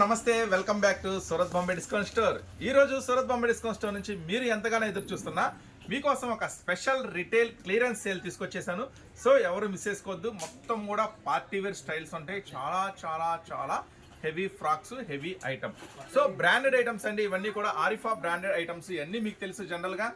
నమస్తే, welcome back to Surat Bombay discount store. ఈ రోజు సూరత్ బాంబే డిస్కౌంట్ స్టోర్ నుంచి మీరు ఎంతగానో ఎదురు చూస్తున్నా మీకోసం ఒక స్పెషల్ రిటైల్ క్లియరెన్స్ సేల్ తీసుకొచ్చేసాను. సో ఎవరు మిస్ చేసుకోవద్దు. మొత్తం కూడా పార్టీ వేర్ స్టైల్స్ ఉంటాయి. చాలా చాలా చాలా heavy frocks, heavy item. So branded items అండి ఇవన్నీ కూడా. ఆరిఫా బ్రాండెడ్ ఐటమ్స్ ఇవన్నీ మీకు తెలుసు జనరల్గా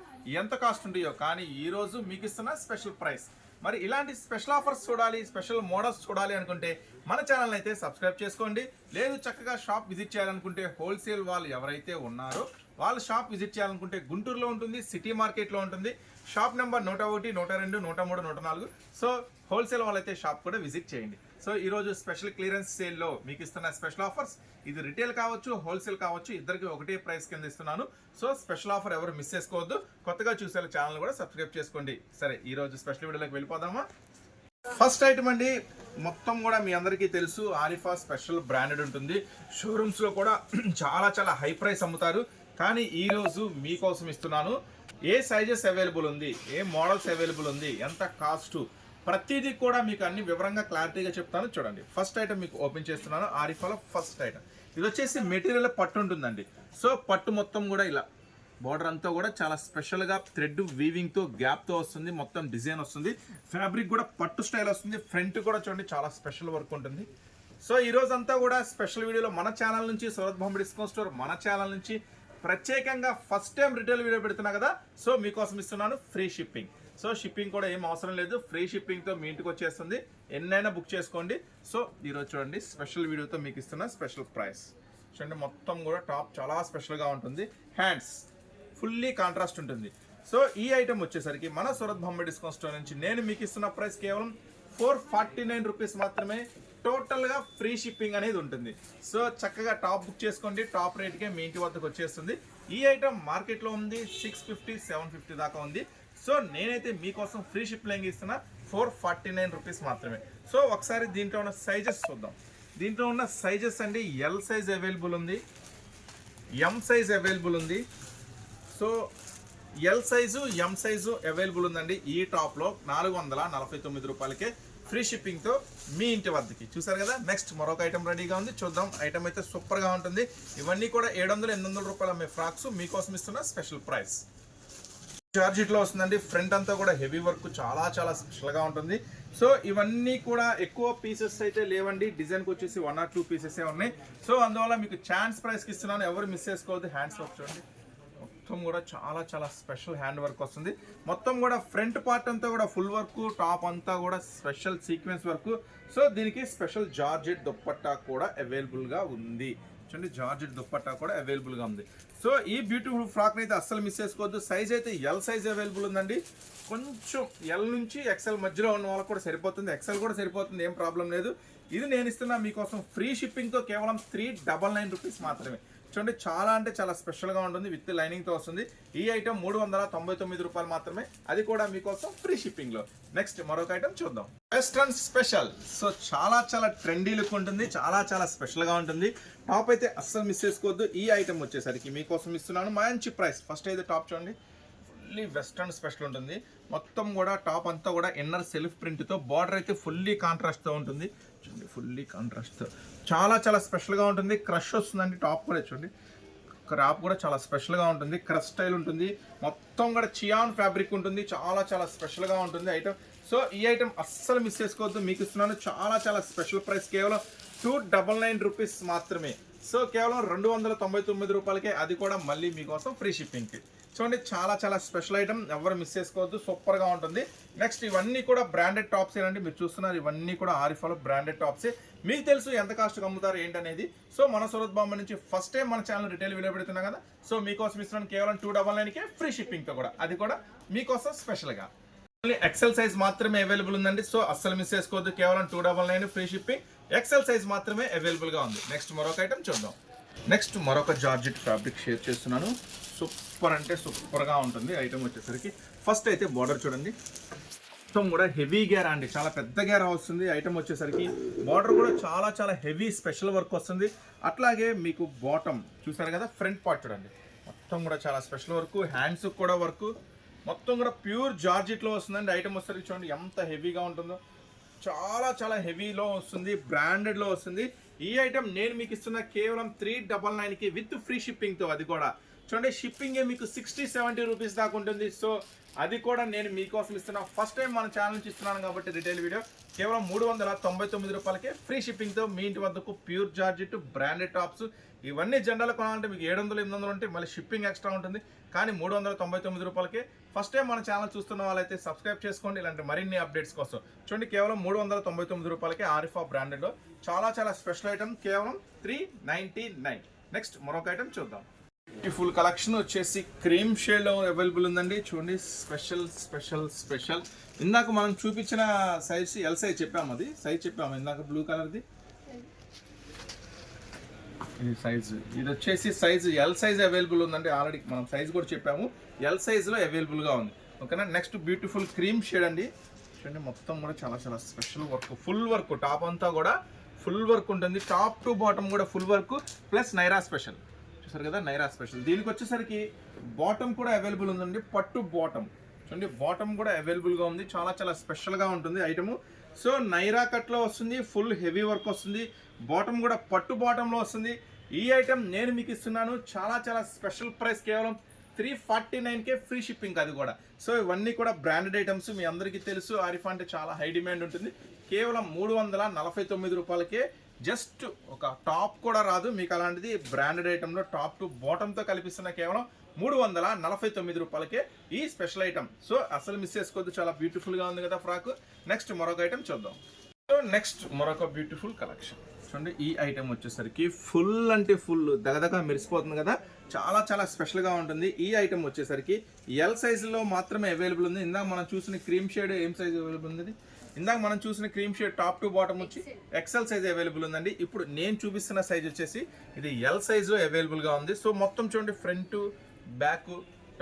ఎంత కాస్ట్ ఉంటాయో. కానీ ఈ రోజు మీకు ఇస్తున్న స్పెషల్ ప్రైస్. మరి ఇలాంటి స్పెషల్ ఆఫర్స్ చూడాలి, స్పెషల్ మోడల్స్ చూడాలి అనుకుంటే మన ఛానల్ అయితే సబ్స్క్రైబ్ చేసుకోండి. లేదు చక్కగా షాప్ విజిట్ చేయాలనుకుంటే హోల్సేల్ వాళ్ళు ఎవరైతే ఉన్నారో వాళ్ళు షాప్ విజిట్ చేయాలనుకుంటే గుంటూరులో ఉంటుంది, సిటీ మార్కెట్లో ఉంటుంది. Shop number 101, 102, 103, 104. సో హోల్సేల్ వాళ్ళైతే షాప్ కూడా విజిట్ చేయండి. సో ఈరోజు స్పెషల్ క్లియరెన్స్ సేల్లో మీకు ఇస్తున్న స్పెషల్ ఆఫర్స్ ఇది రిటైల్ కావచ్చు, హోల్సేల్ కావచ్చు, ఇద్దరికి ఒకటే ప్రైస్ కింద ఇస్తున్నాను. సో స్పెషల్ ఆఫర్ ఎవరు మిస్ చేసుకోవద్దు. కొత్తగా చూసే ఛానల్ కూడా సబ్స్క్రైబ్ చేసుకోండి. సరే ఈరోజు స్పెషల్ వీడియోలోకి వెళ్ళిపోదామా. ఫస్ట్ ఐటమ్ అండి, మొత్తం కూడా మీ అందరికీ తెలుసు ఆరిఫా స్పెషల్ బ్రాండెడ్ ఉంటుంది. షోరూమ్స్లో కూడా చాలా చాలా హై ప్రైస్ అమ్ముతారు. కానీ ఈరోజు మీకోసం ఇస్తున్నాను. ఏ సైజెస్ అవైలబుల్ ఉంది, ఏ మోడల్స్ అవైలబుల్ ఉంది, ఎంత కాస్ట్, ప్రతిదీ కూడా మీకు అన్ని వివరంగా క్లారిటీగా చెప్తాను. చూడండి, ఫస్ట్ ఐటమ్ మీకు ఓపెన్ చేస్తున్నాను. ఆరిఫాలో ఫస్ట్ ఐటమ్ ఇది వచ్చేసి మెటీరియల్ పట్టు ఉంటుందండి. సో పట్టు మొత్తం కూడా ఇలా బార్డర్ అంతా కూడా చాలా స్పెషల్గా థ్రెడ్ వీవింగ్తో గ్యాప్తో వస్తుంది. మొత్తం డిజైన్ వస్తుంది. ఫ్యాబ్రిక్ కూడా పట్టు స్టైల్ వస్తుంది. ఫ్రంట్ కూడా చూడండి చాలా స్పెషల్ వర్క్ ఉంటుంది. సో ఈరోజు అంతా కూడా స్పెషల్ వీడియోలో మన ఛానల్ నుంచి, సూరత్ బాంబే డిస్కౌంట్ స్టోర్ మన ఛానల్ నుంచి ప్రత్యేకంగా ఫస్ట్ టైం రిటైల్ వీడియో పెడుతున్నా కదా. సో మీకోసం ఇస్తున్నాను ఫ్రీ షిప్పింగ్. సో షిప్పింగ్ కూడా ఏం అవసరం లేదు, ఫ్రీ షిప్పింగ్తో మీ ఇంటికి వచ్చేస్తుంది. ఎన్నైనా బుక్ చేసుకోండి. సో ఈరోజు చూడండి స్పెషల్ వీడియోతో మీకు ఇస్తున్న స్పెషల్ ప్రైస్. చూడండి మొత్తం కూడా టాప్ చాలా స్పెషల్గా ఉంటుంది. హ్యాండ్స్ ఫుల్లీ కాంట్రాస్ట్ ఉంటుంది. సో ఈ ఐటమ్ వచ్చేసరికి మన సూరత్ బాంబే డిస్కౌంట్ స్టోర్ నుంచి నేను మీకు ఇస్తున్న ప్రైస్ కేవలం 449 రూపీస్ మాత్రమే. టోటల్గా ఫ్రీ షిప్పింగ్ అనేది ఉంటుంది. సో చక్కగా టాప్ బుక్ చేసుకోండి. టాప్ రేట్కే మీ ఇంటి వద్దకు వచ్చేస్తుంది. ఈ ఐటమ్ మార్కెట్లో ఉంది 650, 750 దాకా ఉంది. సో నేనైతే మీకోసం ఫ్రీ షిప్పింగ్ ఇస్తున్నా 449 రూపీస్ మాత్రమే. సో ఒకసారి దీంట్లో ఉన్న సైజెస్ చూద్దాం. దీంట్లో ఉన్న సైజెస్ అండి, ఎల్ సైజ్ అవైలబుల్ ఉంది, ఎం సైజ్ అవైలబుల్ ఉంది. So L size, M size available ఉందండి. ఈ టాప్లో 449 రూపాయలకే ఫ్రీ షిప్పింగ్తో మీ ఇంటి వద్దకి. చూసారు కదా. నెక్స్ట్ మరొక ఐటమ్ రెడీగా ఉంది, చూద్దాం. ఐటమ్ అయితే సూపర్గా ఉంటుంది. ఇవన్నీ కూడా 700, 800 రూపాయల అమ్మే ఫ్రాక్స్ మీకోసం ఇస్తున్న స్పెషల్ ప్రైస్. జార్జెట్లో వస్తుందండి. ఫ్రంట్ అంతా కూడా హెవీ వర్క్ చాలా చాలా స్పెషల్గా ఉంటుంది. సో ఇవన్నీ కూడా ఎక్కువ పీసెస్ అయితే లేవండి. డిజైన్కి వచ్చేసి 1 or 2 పీసెస్ ఉన్నాయి. సో అందువల్ల మీకు ఛాన్స్ ప్రైస్కి ఇస్తున్నాను. ఎవరు మిస్ చేసుకోవద్దు. హ్యాండ్స్ వర్క్ చూడండి, మొత్తం కూడా చాలా చాలా స్పెషల్ హ్యాండ్ వర్క్ వస్తుంది. మొత్తం కూడా ఫ్రంట్ పార్ట్ అంతా కూడా ఫుల్ వర్క్, టాప్ అంతా కూడా స్పెషల్ సీక్వెన్స్ వర్క్. సో దీనికి స్పెషల్ జార్జెట్ దుప్పట్టా కూడా అవైలబుల్గా ఉంది. చూడండి జార్జెట్ దుప్పట్టా కూడా అవైలబుల్గా ఉంది. సో ఈ బ్యూటిఫుల్ ఫ్రాక్ని అయితే అస్సలు మిస్ చేసుకోవద్దు. సైజ్ అయితే ఎల్ సైజ్ అవైలబుల్ ఉందండి. కొంచెం ఎల్ నుంచి ఎక్సెల్ మధ్యలో ఉన్న వాళ్ళకి కూడా సరిపోతుంది, ఎక్సెల్ కూడా సరిపోతుంది, ఏం ప్రాబ్లం లేదు. ఇది నేను ఇస్తున్నా మీకోసం ఫ్రీ షిప్పింగ్తో కేవలం 399 రూపీస్ మాత్రమే. చూడండి చాలా అంటే చాలా స్పెషల్గా ఉంటుంది. విత్ లైనింగ్తో వస్తుంది. ఈ ఐటమ్ 399 రూపాయలు మాత్రమే, అది కూడా మీకోసం ఫ్రీ షిప్పింగ్లో. నెక్స్ట్ మరొక ఐటమ్ చూద్దాం. Western special. సో చాలా చాలా ట్రెండీ లుక్ ఉంటుంది, చాలా చాలా స్పెషల్గా ఉంటుంది. టాప్ అయితే అస్సలు మిస్ చేసుకోవద్దు. ఈ ఐటమ్ వచ్చేసరికి మీకోసం ఇస్తున్నాను మంచి ప్రైస్. ఫస్ట్ అయితే టాప్ చూడండి, ఫుల్లీ వెస్ట్రన్ స్పెషల్ ఉంటుంది. మొత్తం కూడా టాప్ అంతా కూడా ఇన్నర్ సెల్ఫ్ ప్రింట్తో, బార్డర్ అయితే ఫుల్లీ కాంట్రాస్ట్తో ఉంటుంది. చూడండి ఫుల్లీ కాంట్రాస్ట్తో చాలా చాలా స్పెషల్గా ఉంటుంది. క్రష్ వస్తుందండి. టాప్ కూడా చూడండి, క్రాప్ కూడా చాలా స్పెషల్గా ఉంటుంది. క్రష్ స్టైల్ ఉంటుంది. మొత్తం కూడా చియాన్ ఫ్యాబ్రిక్ ఉంటుంది. చాలా చాలా స్పెషల్గా ఉంటుంది ఐటమ్. సో ఈ ఐటమ్ అస్సలు మిస్ చేసుకోవద్దు. మీకు ఇస్తున్నాను చాలా చాలా స్పెషల్ ప్రైస్, కేవలం 299 రూపీస్ మాత్రమే. సో కేవలం 299 రూపాయలకే, అది కూడా మళ్ళీ మీకోసం ఫ్రీ షిప్పింగ్కి. చూడండి చాలా చాలా స్పెషల్ ఐటమ్, ఎవరు మిస్ చేసుకోవద్దు. సూపర్గా ఉంటుంది. నెక్స్ట్ ఇవన్నీ కూడా బ్రాండెడ్ టాప్స్ ఏనండి. మీరు చూస్తున్నారు ఇవన్నీ కూడా ఆరిఫాలో బ్రాండెడ్ టాప్సే. మీకు తెలుసు ఎంత కాస్ట్కి అమ్ముతారు ఏంటనేది. సో మన సూరత్ బాంబే నుంచి ఫస్ట్ టైం మన ఛానల్ రిటైల్ వీడియో పెడుతున్నాం కదా. సో మీకోసం ఇస్తున్నాను కేవలం 299కే ఫ్రీ షిప్పింగ్తో కూడా, అది కూడా మీకోసం స్పెషల్గా. ఎక్సెల్ సైజ్ మాత్రమే అవైలబుల్ ఉందండి. సో అస్సలు మిస్ చేసుకోవద్దు. కేవలం 299 ఫ్రీ షిప్పింగ్. ఎక్సెల్ సైజ్ మాత్రమే అవైలబుల్గా ఉంది. నెక్స్ట్ మరొక ఐటమ్ చూద్దాం. నెక్స్ట్ మరొక జార్జెట్ ఫ్యాబ్రిక్ షేర్ చేస్తున్నాను. సూపర్ అంటే సూపర్గా ఉంటుంది ఐటమ్ వచ్చేసరికి. ఫస్ట్ అయితే బార్డర్ చూడండి, మొత్తం కూడా హెవీ గేర్ అండి, చాలా పెద్ద గేర్ వస్తుంది. ఐటమ్ వచ్చేసరికి బార్డర్ కూడా చాలా చాలా హెవీ స్పెషల్ వర్క్ వస్తుంది. అట్లాగే మీకు బాటమ్ చూసారు కదా, ఫ్రంట్ పార్ట్ చూడండి మొత్తం కూడా చాలా స్పెషల్ వర్క్. హ్యాండ్స్ కూడా వర్క్, మొత్తం కూడా ప్యూర్ జార్జెట్లో వస్తుందండి. ఐటమ్ వచ్చేసరికి చూడండి ఎంత హెవీగా ఉంటుందో. చాలా చాలా హెవీలో వస్తుంది, బ్రాండెడ్లో వస్తుంది. ఈ ఐటమ్ నేను మీకు ఇస్తున్న కేవలం 399కి విత్ ఫ్రీ షిప్పింగ్తో. అది కూడా చూడండి, షిప్పింగే మీకు 60-70 రూపీస్ దాకా ఉంటుంది. సో అది కూడా నేను మీకోసం ఇస్తున్నా. ఫస్ట్ టైం మన ఛానల్ నుంచి ఇస్తున్నాను కాబట్టి రిటైల్ వీడియో కేవలం 399 రూపాయలకే ఫ్రీ షిప్పింగ్తో మీ ఇంటి వద్దకు ప్యూర్ జార్జెట్ బ్రాండెడ్ టాప్స్. ఇవన్నీ జెండాలు కొనాలంటే మీకు 700-800 ఉంటే మళ్ళీ షిప్పింగ్ ఎక్స్ట్రా ఉంటుంది. కానీ 399 రూపాయలకే. ఫస్ట్ టైం మన ఛానల్ చూస్తున్న వాళ్ళైతే సబ్స్క్రైబ్ చేసుకోండి ఇలాంటి మరిన్ని అప్డేట్స్ కోసం. చూడండి, కేవలం 399 రూపాయలకే ఆరిఫా బ్రాండెడ్లో చాలా చాలా స్పెషల్ ఐటమ్ కేవలం 399. నెక్స్ట్ మరొక ఐటమ్ చూద్దాం. బ్యూటిఫుల్ కలెక్షన్ వచ్చేసి క్రీమ్ షేడ్లో అవైలబుల్ ఉందండి. చూడండి, స్పెషల్ స్పెషల్ స్పెషల్. ఇందాక మనం చూపించిన సైజ్ ఎల్ సైజ్ చెప్పాము, అది సైజ్ చెప్పాము ఇందాక బ్లూ కలర్ది. ఇది సైజ్, ఇది వచ్చేసి సైజ్ ఎల్ సైజ్ అవైలబుల్ ఉందండి. ఆల్రెడీ మనం సైజ్ కూడా చెప్పాము, ఎల్ సైజ్లో అవైలబుల్గా ఉంది. ఓకేనా. నెక్స్ట్ బ్యూటిఫుల్ క్రీమ్ షేడ్ అండి. చూడండి, మొత్తం కూడా చాలా చాలా special work, full work. Top అంతా కూడా ఫుల్ వర్క్ ఉంటుంది. టాప్ టు బాటమ్ కూడా full work plus Naira special. చూసారు కదా, నైరా స్పెషల్. దీనికి వచ్చేసరికి బాటమ్ కూడా అవైలబుల్ ఉందండి, పట్టు బాటమ్. చూడండి, బాటమ్ కూడా అవైలబుల్గా ఉంది. చాలా చాలా స్పెషల్గా ఉంటుంది ఐటము. సో నైరా కట్లో వస్తుంది, ఫుల్ హెవీ వర్క్ వస్తుంది. బాటమ్ కూడా పట్టు బాటంలో వస్తుంది. ఈ ఐటమ్ నేను మీకు ఇస్తున్నాను చాలా చాలా స్పెషల్ ప్రైస్, కేవలం 349కే ఫ్రీ షిప్పింగ్. అది కూడా. సో ఇవన్నీ కూడా బ్రాండెడ్ ఐటమ్స్. మీ అందరికీ తెలుసు ఆరిఫా అంటే చాలా హై డిమాండ్ ఉంటుంది. కేవలం 349 రూపాయలకే జస్ట్ ఒక టాప్ కూడా రాదు మీకు. అలాంటిది బ్రాండెడ్ ఐటెంలో టాప్ టు బాటంతో కల్పిస్తున్న కేవలం 349 రూపాయలకే ఈ స్పెషల్ ఐటమ్. సో అసలు మిస్ చేసుకోవద్దు, చాలా బ్యూటిఫుల్గా ఉంది కదా ఫ్రాక్. నెక్స్ట్ మరొక ఐటమ్ చూద్దాం. సో నెక్స్ట్ మరొక బ్యూటిఫుల్ కలెక్షన్. చూడండి, ఈ ఐటమ్ వచ్చేసరికి ఫుల్ అంటే ఫుల్ దగదగా మెరిసిపోతుంది కదా, చాలా చాలా స్పెషల్గా ఉంటుంది. ఈ ఐటమ్ వచ్చేసరికి ఎల్ సైజులో మాత్రమే అవైలబుల్ ఉంది. ఇందాక మనం చూసిన క్రీమ్ షేడ్ ఏం సైజ్ అవైలబుల్ ఉంది? ఇందాక మనం చూసిన cream shade top to bottom వచ్చి ఎక్సెల్ సైజ్ అవైలబుల్ ఉందండి. ఇప్పుడు నేను చూపిస్తున్న సైజ్ వచ్చేసి ఇది ఎల్ సైజులో అవైలబుల్గా ఉంది. సో మొత్తం చూడండి, front back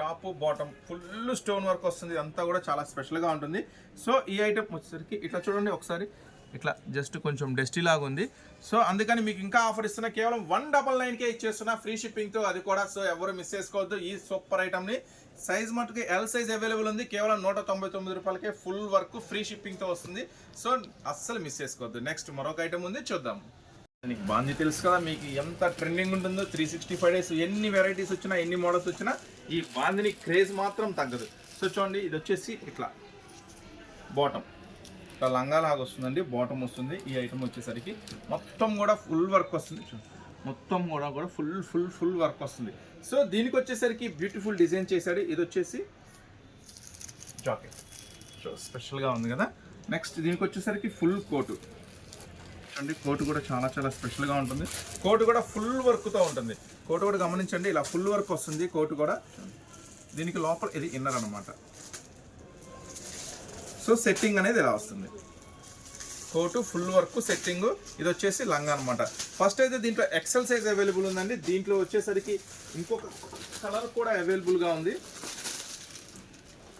top bottom full stone work వస్తుంది. అంతా కూడా చాలా స్పెషల్గా ఉంటుంది. సో ఈ ఐటమ్ వచ్చేసరికి ఇట్లా చూడండి ఒకసారి, ఇట్లా జస్ట్ కొంచెం డస్టీ లాగా ఉంది. సో అందుకని మీకు ఇంకా ఆఫర్ ఇస్తున్నా, కేవలం 199కే ఇచ్చేస్తున్నా ఫ్రీ షిప్పింగ్తో. అది కూడా. సో ఎవరు మిస్ చేసుకోవద్దు ఈ సూపర్ ఐటమ్ని. సైజ్ మటుకు ఎల్ సైజ్ అవైలబుల్ ఉంది. కేవలం 199 రూపాయలకే ఫుల్ వర్క్ ఫ్రీ షిప్పింగ్తో వస్తుంది. సో అస్సలు మిస్ చేసుకోవద్దు. నెక్స్ట్ మరొక ఐటమ్ ఉంది, చూద్దాం. మీకు బాంజీ తెలుసు కదా, మీకు ఎంత ట్రెండింగ్ ఉంటుందో. 365 డేస్ ఎన్ని వెరైటీస్ వచ్చినా ఎన్ని మోడల్స్ వచ్చినా ఈ బాంజీని క్రేజ్ మాత్రం తగ్గదు. సో చూడండి, ఇది వచ్చేసి ఇట్లా బాటమ్, ఇట్లా లంగా లాగా వస్తుందండి, బాటమ్ వస్తుంది. ఈ ఐటమ్ వచ్చేసరికి మొత్తం కూడా ఫుల్ వర్క్ వస్తుంది. చూడండి, మొత్తం కూడా ఫుల్ ఫుల్ ఫుల్ వర్క్ వస్తుంది. సో దీనికి వచ్చేసరికి బ్యూటిఫుల్ డిజైన్ చేశాడు. ఇది వచ్చేసి జాకెట్, సో స్పెషల్గా ఉంది కదా. నెక్స్ట్ దీనికి వచ్చేసరికి ఫుల్ కోటు. చూడండి, కోటు కూడా చాలా చాలా స్పెషల్గా ఉంటుంది. కోటు కూడా ఫుల్ వర్క్తో ఉంటుంది. కోటు కూడా గమనించండి, ఇలా ఫుల్ వర్క్ వస్తుంది కోటు కూడా. దీనికి లోపల ఇది ఇన్నర్ అనమాట. సో సెట్టింగ్ అనేది ఇలా వస్తుంది. Coat full work setting. ఇది వచ్చేసి లంగా అనమాట. ఫస్ట్ అయితే దీంట్లో ఎక్సెల్ సైజ్ అవైలబుల్ ఉందండి. దీంట్లో వచ్చేసరికి ఇంకొక కలర్ కూడా అవైలబుల్గా ఉంది.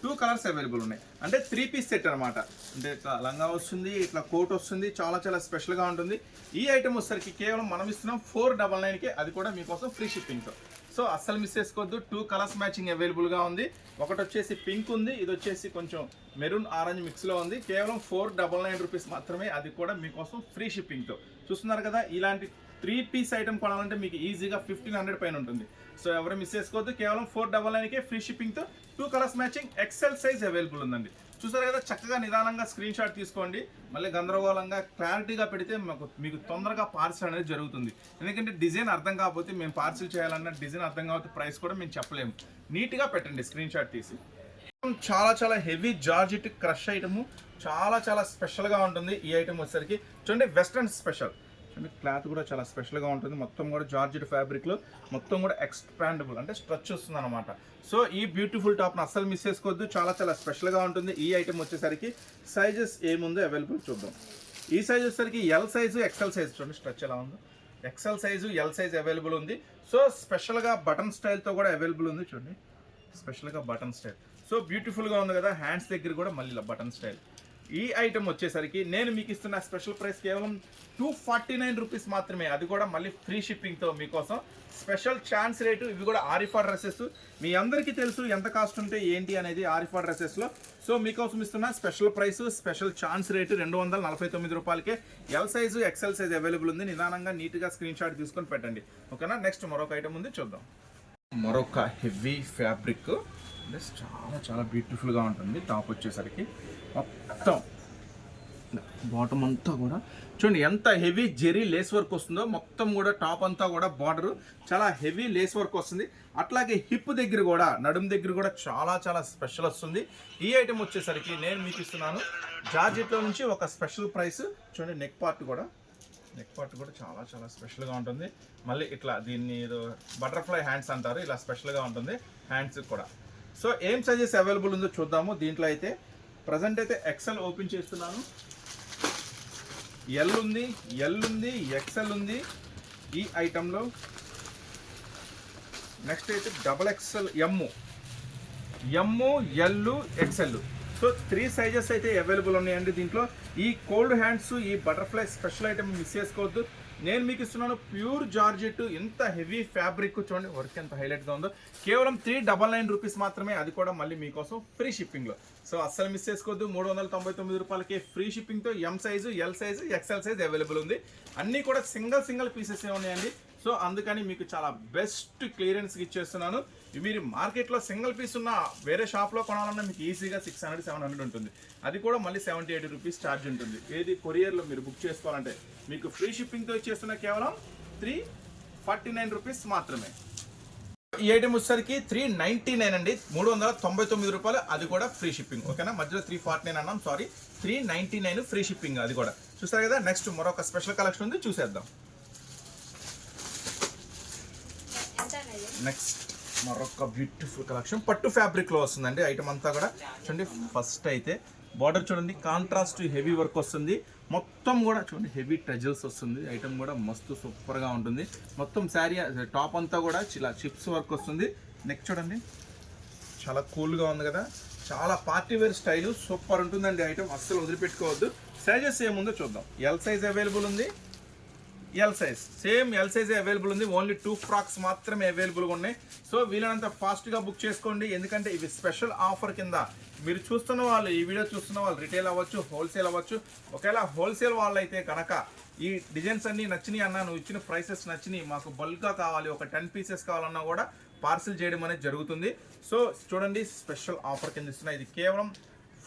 2 కలర్స్ అవైలబుల్ ఉన్నాయి. అంటే 3 పీస్ సెట్ అనమాట. అంటే ఇట్లా లంగా వస్తుంది, ఇట్లా కోట్ వస్తుంది, చాలా చాలా స్పెషల్గా ఉంటుంది. ఈ ఐటమ్ వచ్చేసరికి కేవలం మనం ఇస్తున్నాం 499కే. అది కూడా మీకోసం ఫ్రీ షిప్పింగ్తో. సో అస్సలు మిస్ చేసుకోవద్దు. 2 కలర్స్ మ్యాచింగ్ అవైలబుల్గా ఉంది. ఒకటి వచ్చేసి పింక్ ఉంది, ఇది వచ్చేసి కొంచెం మెరూన్ ఆరెంజ్ మిక్స్లో ఉంది. కేవలం 499 రూపీస్ మాత్రమే. అది కూడా మీకోసం ఫ్రీ షిప్పింగ్తో. చూస్తున్నారు కదా, ఇలాంటి 3 పీస్ ఐటమ్ కొనాలంటే మీకు ఈజీగా 1500 పైన ఉంటుంది. సో ఎవరు మిస్ చేసుకోవద్దు. కేవలం 499కే ఫ్రీ షిప్పింగ్తో 2 colours matching XL size available ఉందండి. చూసారు కదా, చక్కగా నిదానంగా స్క్రీన్ షాట్ తీసుకోండి. మళ్ళీ గందరగోళంగా క్లారిటీగా పెడితే మీకు తొందరగా పార్సిల్ అనేది జరుగుతుంది. ఎందుకంటే డిజైన్ అర్థం కాకపోతే మేము పార్సిల్ చేయాలన్న డిజైన్ అర్థం కాకపోతే ప్రైస్ కూడా మేము చెప్పలేము. నీట్గా పెట్టండి స్క్రీన్ షాట్ తీసి. చాలా చాలా హెవీ జార్జెట్ క్రష్ ఐటము, చాలా చాలా స్పెషల్గా ఉంటుంది. ఈ ఐటమ్ వచ్చేసరికి చూడండి, వెస్ట్రన్ స్పెషల్. చూడండి, క్లాత్ కూడా చాలా స్పెషల్గా ఉంటుంది. మొత్తం కూడా జార్జెట్ ఫ్యాబ్రిక్లో మొత్తం కూడా ఎక్స్పాండబుల్ అంటే స్ట్రెచ్ వస్తుంది అనమాట. సో ఈ బ్యూటిఫుల్ టాప్ను అస్సలు మిస్ చేసుకోవద్దు, చాలా చాలా స్పెషల్గా ఉంటుంది. ఈ ఐటమ్ వచ్చేసరికి సైజెస్ ఏముందో అవైలబుల్ చూద్దాం. ఈ సైజ్ వచ్చేసరికి ఎల్ సైజు ఎక్సెల్ సైజ్. చూడండి స్ట్రెచ్ ఎలా ఉందో. XL size L size available ఉంది. సో స్పెషల్గా బటన్ స్టైల్తో కూడా అవైలబుల్ ఉంది. చూడండి, స్పెషల్గా బటన్ స్టైల్. సో బ్యూటిఫుల్గా ఉంది కదా. హ్యాండ్స్ దగ్గర కూడా మళ్ళీ ఇలా బటన్ స్టైల్. ఈ ఐటమ్ వచ్చేసరికి నేను మీకు ఇస్తున్న స్పెషల్ ప్రైస్ కేవలం 249 రూపీస్ మాత్రమే, అది కూడా మళ్ళీ ఫ్రీ షిప్పింగ్తో మీకోసం స్పెషల్ ఛాన్స్ రేటు. ఇవి కూడా ఆరిఫా డ్రెస్సెస్, మీ అందరికీ తెలుసు ఎంత కాస్ట్ ఉంటే ఏంటి అనేది ఆరిఫా డ్రెస్సెస్లో. సో మీకోసం ఇస్తున్న special price, special chance rate 249 రూపాయలకే. L size XL size available ఉంది. నిదానంగా నీట్గా స్క్రీన్ షాట్ తీసుకొని పెట్టండి, ఓకేనా. నెక్స్ట్ మరొక ఐటమ్ ఉంది, చూద్దాం. మరొక హెవీ ఫ్యాబ్రిక్, చాలా చాలా బ్యూటిఫుల్గా ఉంటుంది. టాప్ వచ్చేసరికి మొత్తం బాటమ్ అంతా కూడా చూడండి ఎంత హెవీ జెరీ లేస్ వర్క్ వస్తుందో. మొత్తం కూడా టాప్ అంతా కూడా బార్డర్ చాలా హెవీ లేస్ వర్క్ వస్తుంది. అట్లాగే హిప్ దగ్గర కూడా, నడుము దగ్గర కూడా చాలా చాలా స్పెషల్ వస్తుంది. ఈ ఐటెం వచ్చేసరికి నేను మీకు ఇస్తున్నాను జార్జెట్లో నుంచి ఒక స్పెషల్ ప్రైస్. చూడండి నెక్ పార్ట్ కూడా చాలా చాలా స్పెషల్గా ఉంటుంది. మళ్ళీ ఇట్లా దీన్ని బటర్ఫ్లై హ్యాండ్స్ అంటారు, ఇలా స్పెషల్గా ఉంటుంది హ్యాండ్స్ కూడా. సో ఏం సైజెస్ అవైలబుల్ ఉందో చూద్దాము. దీంట్లో అయితే ప్రజెంట్ అయితే ఎక్సెల్ ఓపెన్ చేస్తున్నాను. ఎల్ ఉంది, ఎక్సెల్ ఉంది ఈ ఐటెంలో. నెక్స్ట్ అయితే డబల్ ఎక్సెల్, ఎమ్, ఎల్, ఎక్సెల్. సో 3 సైజెస్ అయితే అవైలబుల్ ఉన్నాయండి దీంట్లో. ఈ కోల్డ్ హ్యాండ్స్, ఈ బటర్ఫ్లై స్పెషల్ ఐటమ్ మిస్ చేసుకోవద్దు. నేను మీకు ఇస్తున్నాను ప్యూర్ జార్జెట్, ఎంత హెవీ ఫ్యాబ్రిక్. చూడండి వర్క్ ఎంత హైలైట్గా ఉందో. కేవలం 399 రూపీస్ మాత్రమే, అది కూడా మళ్ళీ మీకోసం ఫ్రీ షిప్పింగ్లో. సో అస్సలు మిస్ చేసుకోవద్దు. 399 రూపాయలకి ఫ్రీ షిప్పింగ్తో M size, L size, XL size available ఉంది. అన్నీ కూడా సింగిల్ పీసెస్ ఉన్నాయండి. సో అందుకని మీకు చాలా బెస్ట్ క్లియరెన్స్కి ఇచ్చేస్తున్నాను. మీరు మార్కెట్లో సింగిల్ పీస్ ఉన్న వేరే షాప్లో కొనాలన్నా మీకు ఈజీగా 600-700 ఉంటుంది. అది కూడా మళ్ళీ 70-80 రూపీస్ ఛార్జ్ ఉంటుంది. ఏది కొరియర్లో మీరు బుక్ చేసుకోవాలంటే మీకు ఫ్రీ షిప్పింగ్తో ఇచ్చేస్తున్న కేవలం 349 రూపీస్ మాత్రమే. ఈ ఐటమ్ వచ్చేసరికి 399 అండి, 399 రూపాయలు, అది కూడా ఫ్రీ షిప్పింగ్, ఓకేనా. మధ్యలో 349 అన్నాం, సారీ, 399 ఫ్రీ షిప్పింగ్, అది కూడా. చూస్తారు కదా. నెక్స్ట్ మరొక స్పెషల్ కలెక్షన్ ఉంది, చూసేద్దాం. నెక్స్ట్ మరొక బ్యూటిఫుల్ కలెక్షన్ పట్టు ఫ్యాబ్రిక్లో వస్తుందండి ఐటమ్ అంతా కూడా. చూడండి ఫస్ట్ అయితే బార్డర్ చూడండి, కాంట్రాస్ట్ హెవీ వర్క్ వస్తుంది. మొత్తం కూడా చూడండి హెవీ టజల్స్ వస్తుంది. ఐటమ్ కూడా మస్తు సూపర్గా ఉంటుంది. మొత్తం శారీ టాప్ అంతా కూడా ఇలా చిప్స్ వర్క్ వస్తుంది. నెక్ చూడండి చాలా కూల్గా ఉంది కదా, చాలా పార్టీ వేర్ స్టైల్, సూపర్ ఉంటుందండి ఐటమ్, అస్సలు వదిలిపెట్టుకోవద్దు. సైజెస్ ఏముందో చూద్దాం. ఎల్ సైజ్ అవైలబుల్ ఉంది, L size same L size available ఉంది. ఓన్లీ 2 ఫ్రాక్స్ మాత్రమే అవైలబుల్గా ఉన్నాయి. సో వీలైనంత ఫాస్ట్గా బుక్ చేసుకోండి, ఎందుకంటే ఇవి స్పెషల్ ఆఫర్ కింద. మీరు చూస్తున్న వాళ్ళు, ఈ వీడియో చూస్తున్న వాళ్ళు రిటైల్ అవ్వచ్చు, హోల్సేల్ అవ్వచ్చు. ఒకవేళ హోల్సేల్ వాళ్ళు అయితే కనుక ఈ డిజైన్స్ అన్నీ నచ్చినాయి అన్నా, నువ్వు ఇచ్చిన ప్రైసెస్ నచ్చినాయి, మాకు బల్క్గా కావాలి, ఒక 10 పీసెస్ కావాలన్నా కూడా పార్సిల్ చేయడం అనేది జరుగుతుంది. సో చూడండి స్పెషల్ ఆఫర్ కింద ఇస్తున్నా. ఇది కేవలం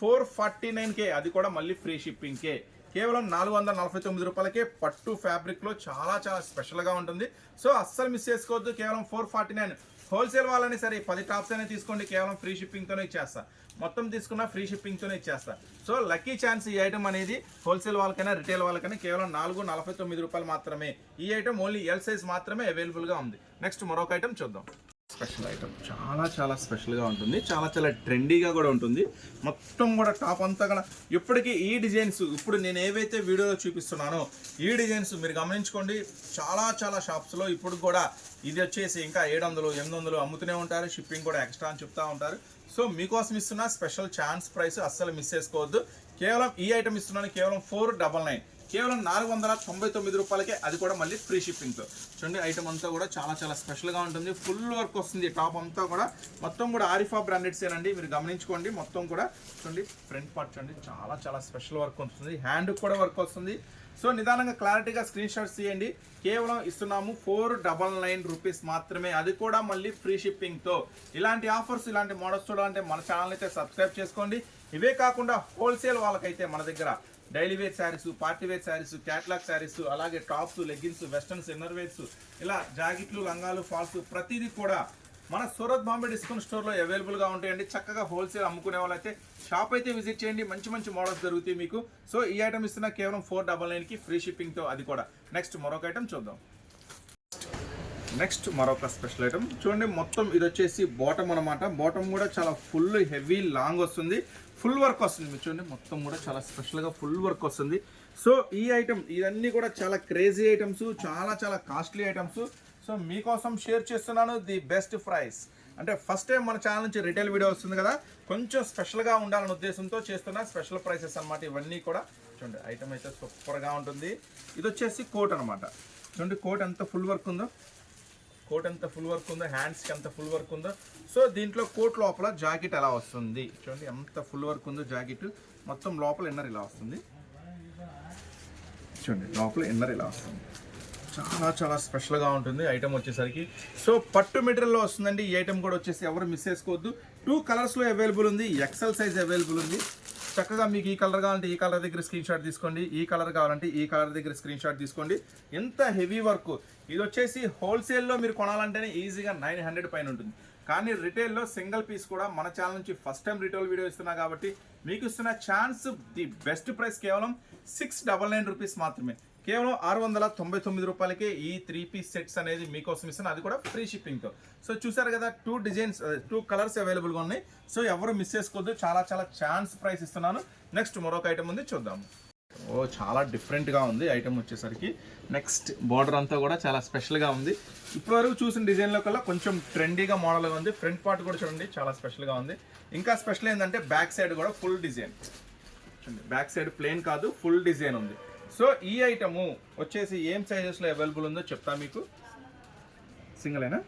449K, అది కూడా మళ్ళీ ఫ్రీ షిప్పింగ్కే. కేవలం 449 రూపాయలకే పట్టు ఫ్యాబ్రిక్లో చాలా చాలా స్పెషల్గా ఉంటుంది. సో అస్సలు మిస్ చేసుకోవద్దు. కేవలం 449. హోల్సేల్ వాళ్ళని సరే 10 టాప్స్ అయినా తీసుకోండి, కేవలం ఫ్రీ షిప్పింగ్తోనే ఇచ్చేస్తా. మొత్తం తీసుకున్న ఫ్రీ షిప్పింగ్తోనే ఇచ్చేస్తా. సో లక్కీ ఛాన్స్ ఈ ఐటమ్ అనేది హోల్సేల్ వాళ్ళకైనా రిటైల్ వాళ్ళకైనా కేవలం 449 రూపాయలు మాత్రమే. ఈ ఐటమ్ ఓన్లీ ఎల్ సైజ్ మాత్రమే అవైలబుల్గా ఉంది. నెక్స్ట్ మరొక ఐటమ్ చూద్దాం. స్పెషల్ ఐటమ్ చాలా చాలా స్పెషల్గా ఉంటుంది, చాలా చాలా ట్రెండీగా కూడా ఉంటుంది. మొత్తం కూడా టాప్ అంతా కూడా ఇప్పటికీ ఈ డిజైన్స్, ఇప్పుడు నేను ఏవైతే వీడియోలో చూపిస్తున్నానో ఈ డిజైన్స్ మీరు గమనించుకోండి. చాలా చాలా షాప్స్లో ఇప్పుడు కూడా ఇది వచ్చేసి ఇంకా 700-800 అమ్ముతూనే ఉంటారు. షిప్పింగ్ కూడా ఎక్స్ట్రా అని చెప్తూ ఉంటారు. సో మీకోసం ఇస్తున్న స్పెషల్ ఛాన్స్ ప్రైస్, అస్సలు మిస్ చేసుకోవద్దు. కేవలం ఈ ఐటమ్ ఇస్తున్నాను కేవలం 499, కేవలం 499 రూపాయలకే, అది కూడా మళ్ళీ ఫ్రీ షిప్పింగ్తో. చూడండి ఐటమ్ అంతా కూడా చాలా చాలా స్పెషల్గా ఉంటుంది. ఫుల్ వర్క్ వస్తుంది. టాప్ అంతా కూడా మొత్తం కూడా ఆరిఫా బ్రాండెడ్సేనండి, మీరు గమనించుకోండి. మొత్తం కూడా చూడండి ఫ్రంట్ పార్ట్ చూడండి చాలా చాలా స్పెషల్ వర్క్ వస్తుంది. హ్యాండ్ కూడా వర్క్ వస్తుంది. సో నిదానంగా క్లారిటీగా స్క్రీన్ షాట్స్ తీయండి. కేవలం ఇస్తున్నాము 499 రూపీస్ మాత్రమే, అది కూడా మళ్ళీ ఫ్రీ షిప్పింగ్తో. ఇలాంటి ఆఫర్స్, ఇలాంటి మోడల్స్ చూడాలంటే మన ఛానల్ అయితే సబ్స్క్రైబ్ చేసుకోండి. ఇవే కాకుండా హోల్సేల్ వాళ్ళకైతే మన దగ్గర daily wear sarees, party wear sarees, catalogue sarees, అలాగే tops, leggings, westerns, inner wears, ఇలా జాకెట్లు, లంగాలు, ఫాల్స్ ప్రతిదీ కూడా మన సూరత్ బాంబే డిస్కౌంట్ స్టోర్లో అవైలబుల్గా ఉంటాయండి. చక్కగా హోల్సేల్ అమ్ముకునే వాళ్ళైతే షాప్ అయితే విజిట్ చేయండి, మంచి మంచి మోడల్స్ దొరుకుతాయి మీకు. సో ఈ ఐటమ్ ఇస్తున్నా కేవలం 499కి ఫ్రీ షిప్పింగ్తో, అది కూడా. నెక్స్ట్ మరొక ఐటమ్ చూద్దాం. నెక్స్ట్ మరొక స్పెషల్ ఐటమ్ చూడండి. మొత్తం ఇది వచ్చేసి బాటమ్ అనమాట. బాటమ్ కూడా చాలా ఫుల్ హెవీ లాంగ్ వస్తుంది, ఫుల్ వర్క్ వస్తుంది. మీరు చూడండి మొత్తం కూడా చాలా స్పెషల్గా ఫుల్ వర్క్ వస్తుంది. సో ఈ ఐటమ్ ఇవన్నీ కూడా చాలా క్రేజీ ఐటమ్స్, చాలా చాలా కాస్ట్లీ ఐటమ్స్. సో మీకోసం షేర్ చేస్తున్నాను ది బెస్ట్ ప్రైస్. అంటే ఫస్ట్ టైం మన ఛానల్ నుంచి రిటైల్ వీడియో వస్తుంది కదా, కొంచెం స్పెషల్గా ఉండాలనే ఉద్దేశంతో చేస్తున్న స్పెషల్ ప్రైసెస్ అనమాట ఇవన్నీ కూడా. చూడండి ఐటమ్ అయితే సూపర్గా ఉంటుంది. ఇది వచ్చేసి కోట్ అనమాట. చూడండి కోట్ ఎంత ఫుల్ వర్క్ ఉందో, హ్యాండ్స్కి ఎంత ఫుల్ వర్క్ ఉందో. సో దీంట్లో కోట్ లోపల జాకెట్ ఎలా వస్తుంది చూడండి, ఎంత ఫుల్ వర్క్ ఉందో జాకెట్. మొత్తం లోపల ఇన్నర్ ఇలా వస్తుంది. చూడండి లోపల ఇన్నర్ ఇలా వస్తుంది. చాలా స్పెషల్గా ఉంటుంది ఐటమ్ వచ్చేసరికి. సో పట్టు మెటీరియల్లో వస్తుందండి ఈ ఐటమ్ కూడా వచ్చేసి, ఎవరు మిస్ చేసుకోవద్దు. 2 కలర్స్లో అవైలబుల్ ఉంది, ఎక్సెల్ సైజ్ అవైలబుల్ ఉంది. చక్కగా మీకు ఈ కలర్ కావాలంటే ఈ కలర్ దగ్గర స్క్రీన్ షాట్ తీసుకోండి, ఈ కలర్ కావాలంటే ఈ కలర్ దగ్గర స్క్రీన్ షాట్ తీసుకోండి. ఎంత హెవీ వర్క్ ఇది వచ్చేసి. హోల్సేల్లో మీరు కొనాలంటేనే ఈజీగా 900 పైన ఉంటుంది, కానీ రిటైల్లో సింగిల్ పీస్ కూడా మన ఛానల్ నుంచి ఫస్ట్ టైం రిటైల్ వీడియో ఇస్తున్నా కాబట్టి మీకు ఇస్తున్న ఛాన్స్ ది బెస్ట్ ప్రైస్ కేవలం 699 రూపీస్ మాత్రమే. కేవలం 699 రూపాయలకే ఈ 3 పీస్ సెట్స్ అనేది మీకోసం ఇస్తాను, అది కూడా ఫ్రీ షిప్పింగ్తో. సో చూసారు కదా 2 కలర్స్ అవైలబుల్గా ఉన్నాయి. సో ఎవరు మిస్ చేసుకోవద్దు, చాలా ఛాన్స్ ప్రైస్ ఇస్తున్నాను. నెక్స్ట్ మరొక ఐటమ్ ఉంది చూద్దాము. చాలా డిఫరెంట్గా ఉంది ఐటమ్ వచ్చేసరికి. నెక్స్ట్ బార్డర్ అంతా కూడా చాలా స్పెషల్గా ఉంది. ఇప్పటివరకు చూసిన డిజైన్లో కల్లా కొంచెం ట్రెండీగా మోడల్గా ఉంది. ఫ్రంట్ పార్ట్ కూడా చూడండి చాలా స్పెషల్గా ఉంది. ఇంకా స్పెషల్ ఏంటంటే బ్యాక్ సైడ్ కూడా ఫుల్ డిజైన్ చూడండి, బ్యాక్ సైడ్ ప్లెయిన్ కాదు ఫుల్ డిజైన్ ఉంది. సో ఈ ఐటము వచ్చేసి ఏం సైజెస్లో అవైలబుల్ ఉందో చెప్తా మీకు. సింగిల్ అయినా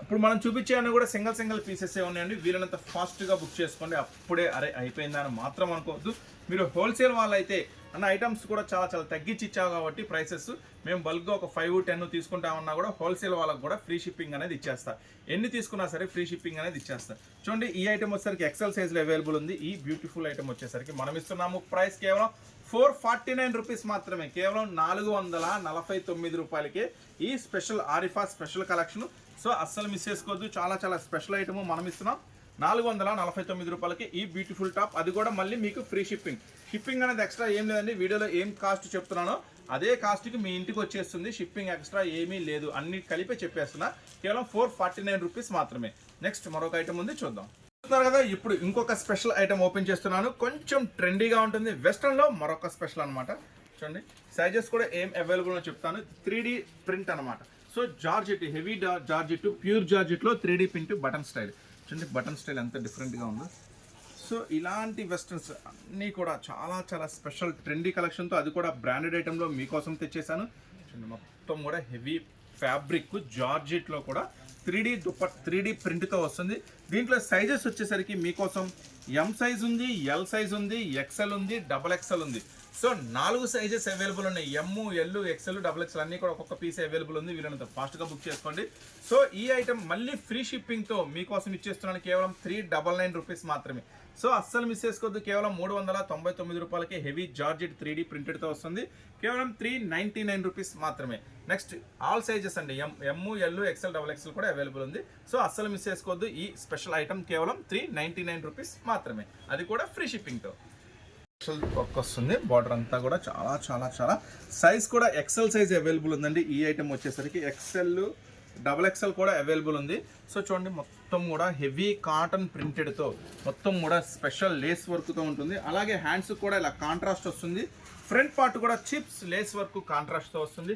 ఇప్పుడు మనం చూపించే అన్నీ కూడా సింగిల్ పీసెస్ ఉన్నాయండి. వీళ్ళనంత ఫాస్ట్గా బుక్ చేసుకోండి, అప్పుడే అరే అయిపోయిందని మాత్రం అనుకోవద్దు. మీరు హోల్సేల్ వాళ్ళు అయితే అన్న ఐటమ్స్ కూడా చాలా తగ్గించి ఇచ్చావు కాబట్టి ప్రైసెస్, మేము బల్క్గా ఒక 5-10 తీసుకుంటామన్నా కూడా హోల్సేల్ వాళ్ళకి కూడా ఫ్రీ షిప్పింగ్ అనేది ఇచ్చేస్తా. ఎన్ని తీసుకున్నా సరే ఫ్రీ షిప్పింగ్ అనేది ఇచ్చేస్తా. చూడండి ఈ ఐటమ్ వచ్చేసరికి ఎక్సెల్ సైజ్లో అవైలబుల్ ఉంది. ఈ బ్యూటిఫుల్ ఐటమ్ వచ్చేసరికి మనం ఇస్తున్నాము ప్రైస్ కేవలం 449 రూపీస్ మాత్రమే. కేవలం 449 రూపాయలకే ఈ special Arifa special collection. So అస్సలు మిస్ చేసుకోవద్దు, చాలా స్పెషల్ ఐటమ్ మనం ఇస్తున్నాం. 449 రూపాయలకి ఈ బ్యూటిఫుల్ టాప్, అది కూడా మళ్ళీ మీకు ఫ్రీ షిప్పింగ్ అనేది ఎక్స్ట్రా ఏం లేదండి. వీడియోలో ఏం కాస్ట్ చెప్తున్నానో అదే కాస్ట్కి మీ ఇంటికి వచ్చేస్తుంది. షిప్పింగ్ ఎక్స్ట్రా ఏమీ లేదు, అన్ని కలిపే చెప్పేస్తున్నా. కేవలం 449 రూపీస్ మాత్రమే. నెక్స్ట్ మరొక ఐటమ్ ఉంది చూద్దాం. చూస్తున్నారు కదా, ఇప్పుడు ఇంకొక స్పెషల్ ఐటమ్ ఓపెన్ చేస్తున్నాను. కొంచెం ట్రెండీగా ఉంటుంది, వెస్ట్రన్లో మరొక స్పెషల్ అనమాట. చూడండి సైజెస్ కూడా ఏం అవైలబుల్ చెప్తాను. 3D ప్రింట్ అనమాట. So georgette, heavy georgette, pure జార్జెట్లో 3D ప్రింట్ బటన్ స్టైల్. చూడండి బటన్ స్టైల్ ఎంత డిఫరెంట్గా ఉందో. సో ఇలాంటి వెస్ట్రన్స్ అన్నీ కూడా చాలా స్పెషల్ ట్రెండీ కలెక్షన్తో, అది కూడా బ్రాండెడ్ ఐటెంలో మీకోసం తెచ్చేసాను. చూడండి మొత్తం కూడా హెవీ ఫ్యాబ్రిక్ జార్జెట్లో కూడా 3D ప్రింట్తో వస్తుంది. దీంట్లో సైజెస్ వచ్చేసరికి మీకోసం ఎం సైజ్ ఉంది, ఎల్ సైజ్ ఉంది, ఎక్సెల్ ఉంది, XXL ఉంది. సో 4 సైజెస్ అవైలబుల్ ఉన్నాయి. ఎమ్, ఎల్, ఎక్సెల్, XXL అన్నీ కూడా ఒక్కొక్క పీస్ అవైలబుల్ ఉంది. వీళ్ళంతా ఫాస్ట్గా బుక్ చేసుకోండి. సో ఈ ఐటమ్ మళ్ళీ ఫ్రీ షిప్పింగ్తో మీకోసం ఇచ్చేస్తున్నాను కేవలం 399 రూపీస్ మాత్రమే. సో అస్సలు మిస్ చేసుకోవద్దు, కేవలం 399 రూపాయలకి హెవీ జార్జెట్ 3D ప్రింటెడ్తో వస్తుంది. కేవలం 399 రూపీస్ మాత్రమే. నెక్స్ట్ ఆల్ సైజెస్ అండి, ఎమ్, ఎల్, ఎక్సెల్, XXL కూడా అవైలబుల్ ఉంది. సో అస్సలు మిస్ చేసుకోవద్దు, ఈ స్పెషల్ ఐటమ్ కేవలం 399 రూపీస్ మాత్రమే, అది కూడా ఫ్రీ షిప్పింగ్తో. స్పెషల్ వర్క్ వస్తుంది, బార్డర్ అంతా కూడా చాలా సైజ్ కూడా ఎక్సెల్ సైజ్ అవైలబుల్ ఉందండి. ఈ ఐటమ్ వచ్చేసరికి XXL కూడా అవైలబుల్ ఉంది. సో చూడండి మొత్తం కూడా హెవీ కాటన్ ప్రింటెడ్తో మొత్తం కూడా స్పెషల్ లేస్ వర్క్తో ఉంటుంది. అలాగే హ్యాండ్స్ కూడా ఇలా కాంట్రాస్ట్ వస్తుంది. ఫ్రంట్ పార్ట్ కూడా చిప్స్ లేస్ వర్క్ కాంట్రాస్ట్తో వస్తుంది.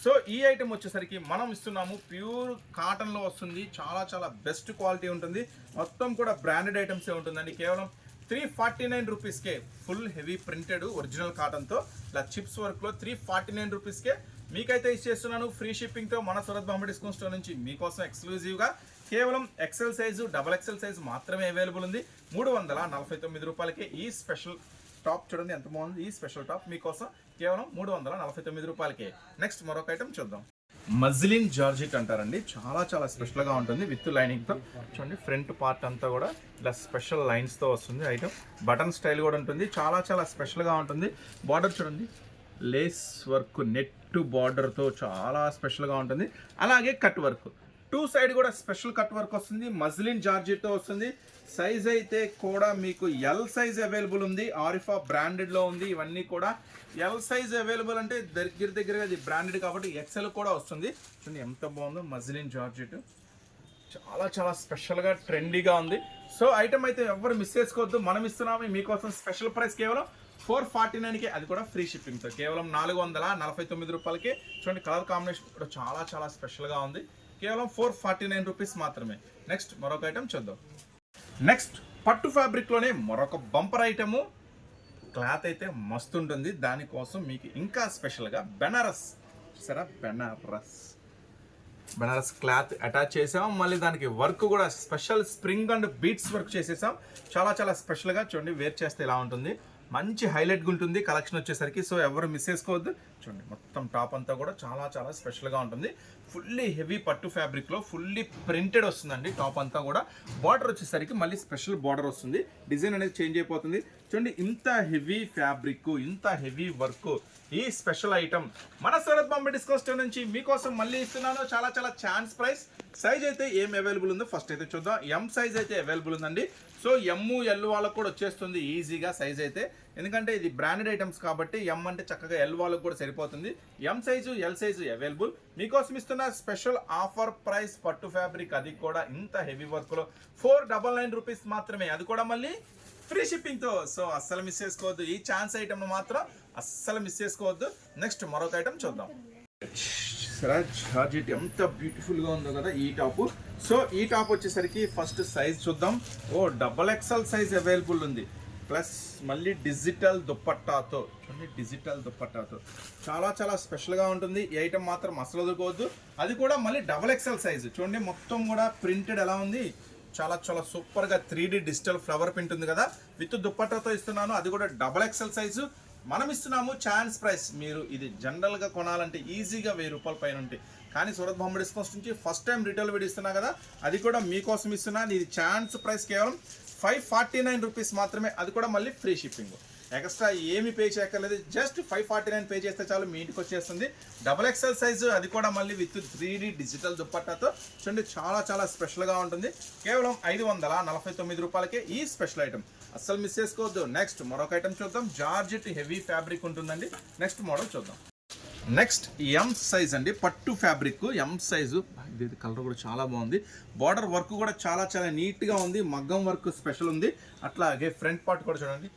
సో ఈ ఐటమ్ వచ్చేసరికి మనం ఇస్తున్నాము ప్యూర్ కాటన్లో వస్తుంది. చాలా బెస్ట్ క్వాలిటీ ఉంటుంది. మొత్తం కూడా బ్రాండెడ్ ఐటమ్సే ఉంటుందండి. కేవలం 349 రూపీస్కే ఫుల్ హెవీ ప్రింటెడ్ ఒరిజినల్ కాటన్తో ఇలా చిప్స్ వర్క్లో 349 రూపీస్కే మీకైతే ఇచ్చేస్తున్నాను ఫ్రీ షిప్పింగ్తో. మన సూరత్ బాంబే డిస్కౌంట్ స్టోర్ నుంచి మీకోసం ఎక్స్క్లూజివ్గా కేవలం ఎక్సెల్ సైజు, XXL సైజు మాత్రమే అవైలబుల్ ఉంది. 349 రూపాయలకి ఈ స్పెషల్ టాప్ చూడండి ఎంత బాగుంది. ఈ స్పెషల్ టాప్ మీకోసం కేవలం 349 రూపాయలకే. నెక్స్ట్ మరొక ఐటమ్ చూద్దాం. మజ్లిన్ జార్జెట్ అంటారండి, చాలా స్పెషల్గా ఉంటుంది విత్ లైనింగ్తో. చూడండి ఫ్రంట్ పార్ట్ అంతా కూడా ఇలా స్పెషల్ లైన్స్తో వస్తుంది ఐటమ్. బటన్ స్టైల్ కూడా ఉంటుంది, చాలా స్పెషల్గా ఉంటుంది. బార్డర్ చూడండి లేస్ వర్క్ నెట్ బార్డర్తో చాలా స్పెషల్గా ఉంటుంది. అలాగే కట్ వర్క్ 2 సైడ్ కూడా స్పెషల్ కట్ వర్క్ వస్తుంది. మజ్లిన్ జార్జెట్తో వస్తుంది. సైజ్ అయితే కూడా మీకు ఎల్ సైజ్ అవైలబుల్ ఉంది. ఆరిఫా బ్రాండెడ్లో ఉంది. ఇవన్నీ కూడా ఎల్ సైజ్ అవైలబుల్ అంటే దగ్గరగా ఇది బ్రాండెడ్ కాబట్టి XL కూడా వస్తుంది. చూడండి ఎంత బాగుందో మజ్లిన్ జార్జెట్, చాలా స్పెషల్గా ట్రెండీగా ఉంది. సో ఐటమ్ అయితే ఎవరు మిస్ చేసుకోవద్దు, మనం ఇస్తున్నాము మీకోసం స్పెషల్ ప్రైస్ కేవలం 449కి, అది కూడా ఫ్రీ షిప్పింగ్తో, కేవలం 449 రూపాయలకి. చూడండి కలర్ కాంబినేషన్ కూడా చాలా చాలా స్పెషల్గా ఉంది, కేవలం 449 రూపీస్ మాత్రమే. నెక్స్ట్ మరొక ఐటమ్ చూద్దాం. నెక్స్ట్ పట్టు ఫ్యాబ్రిక్లోనే మరొక బంపర్ ఐటము. క్లాత్ అయితే మస్తు ఉంటుంది, దానికోసం మీకు ఇంకా స్పెషల్గా బెనారస్ చూసారా, బెనారస్ క్లాత్ అటాచ్ చేసాం. మళ్ళీ దానికి వర్క్ కూడా special spring and beads work చేసేసాం. చాలా చాలా స్పెషల్గా చూడండి, వేర్ చేస్తే ఇలా ఉంటుంది, మంచి హైలైట్గా ఉంటుంది కలెక్షన్ వచ్చేసరికి. సో ఎవరు మిస్ చేసుకోవద్దు. చూడండి మొత్తం టాప్ అంతా కూడా చాలా చాలా స్పెషల్గా ఉంటుంది. ఫుల్లీ హెవీ పట్టు ఫ్యాబ్రిక్లో ఫుల్లీ ప్రింటెడ్ వస్తుందండి. టాప్ అంతా కూడా బార్డర్ వచ్చేసరికి మళ్ళీ స్పెషల్ బార్డర్ వస్తుంది, డిజైన్ అనేది చేంజ్ అయిపోతుంది. చూడండి ఇంత హెవీ ఫ్యాబ్రిక్, ఇంత హెవీ వర్క్, ఈ స్పెషల్ ఐటమ్ మన సూరత్ బాంబే డిస్కౌంట్ స్టోర్ నుంచి మీకోసం మళ్ళీ ఇస్తున్నాను. చాలా చాలా ఛాన్స్ ప్రైస్. సైజ్ అయితే ఏం అవైలబుల్ ఉందో ఫస్ట్ అయితే చూద్దాం. ఎం సైజ్ అయితే అవైలబుల్ ఉందండి. సో ఎమ్ ఎల్ వాళ్ళకు కూడా వచ్చేస్తుంది ఈజీగా సైజ్ అయితే, ఎందుకంటే ఇది బ్రాండెడ్ ఐటమ్స్ కాబట్టి ఎం అంటే చక్కగా ఎల్ వాళ్ళకు కూడా సరిపోతుంది. ఎం సైజు ఎల్ సైజు అవైలబుల్. మీకోసం ఇస్తున్న స్పెషల్ ఆఫర్ ప్రైస్ పట్టు ఫ్యాబ్రిక్, అది కూడా ఇంత హెవీ వర్క్లో 499 రూపీస్ మాత్రమే, అది కూడా మళ్ళీ ఫ్రీ షిప్పింగ్తో. సో అస్సలు మిస్ చేసుకోవద్దు, ఈ ఛాన్స్ ఐటమ్ మాత్రం అస్సలు మిస్ చేసుకోవద్దు. నెక్స్ట్ మరొక ఐటమ్ చూద్దాం. జార్జెట్ ఎంత బ్యూటిఫుల్గా ఉందో కదా ఈ టాప్. సో ఈ టాప్ వచ్చేసరికి ఫస్ట్ సైజ్ చూద్దాం. XXL సైజ్ అవైలబుల్ ఉంది, ప్లస్ మళ్ళీ డిజిటల్ దుప్పట్టాతో. చూడండి డిజిటల్ దుప్పట్టాతో చాలా చాలా స్పెషల్గా ఉంటుంది. ఈ ఐటమ్ మాత్రం అసలు వదులుకోవద్దు, అది కూడా మళ్ళీ XXL సైజు. చూడండి మొత్తం కూడా ప్రింటెడ్ ఎలా ఉంది, చాలా చాలా సూపర్గా 3D డిజిటల్ ఫ్లవర్ ప్రింట్ ఉంది కదా, విత్ దుప్పట్టాతో ఇస్తున్నాను, అది కూడా XXL సైజు. మనం ఇస్తున్నాము ఛాన్స్ ప్రైస్. మీరు ఇది జనరల్గా కొనాలంటే ఈజీగా 1000 రూపాయల పైన ఉంటాయి, కానీ సూరత్ బాంబే డిస్కౌంట్స్ నుంచి ఫస్ట్ టైం రిటైల్ వీడియో ఇస్తున్నా కదా, అది కూడా మీకోసం ఇస్తున్నాను. ఇది ఛాన్స్ ప్రైస్ కేవలం 549 రూపీస్ మాత్రమే, అది కూడా మళ్ళీ ఫ్రీ షిప్పింగ్. ఎక్స్ట్రా ఏమి పే చేయక్కర్లేదు, జస్ట్ 549 పే చేస్తే చాలు, మీ ఇంటికి వచ్చేస్తుంది. XXL సైజు, అది కూడా మళ్ళీ విత్ 3D డిజిటల్ దుప్పట్టాతో. చూడండి చాలా చాలా స్పెషల్గా ఉంటుంది, కేవలం 549 రూపాయలకే ఈ స్పెషల్ ఐటమ్. అస్సలు మిస్ చేసుకోవద్దు. నెక్స్ట్ మరొక ఐటమ్ చూద్దాం. జార్జెట్ హెవీ ఫ్యాబ్రిక్ ఉంటుందండి. నెక్స్ట్ మోడల్ చూద్దాం. నెక్స్ట్ ఎం సైజ్ అండి, పట్టు ఫ్యాబ్రిక్ ఎం సైజు. ఇది కలర్ కూడా చాలా బాగుంది, బార్డర్ వర్క్ కూడా చాలా చాలా నీట్గా ఉంది, మగ్గం వర్క్ స్పెషల్ ఉంది. అట్లాగే ఫ్రంట్ పార్ట్ కూడా చూడండి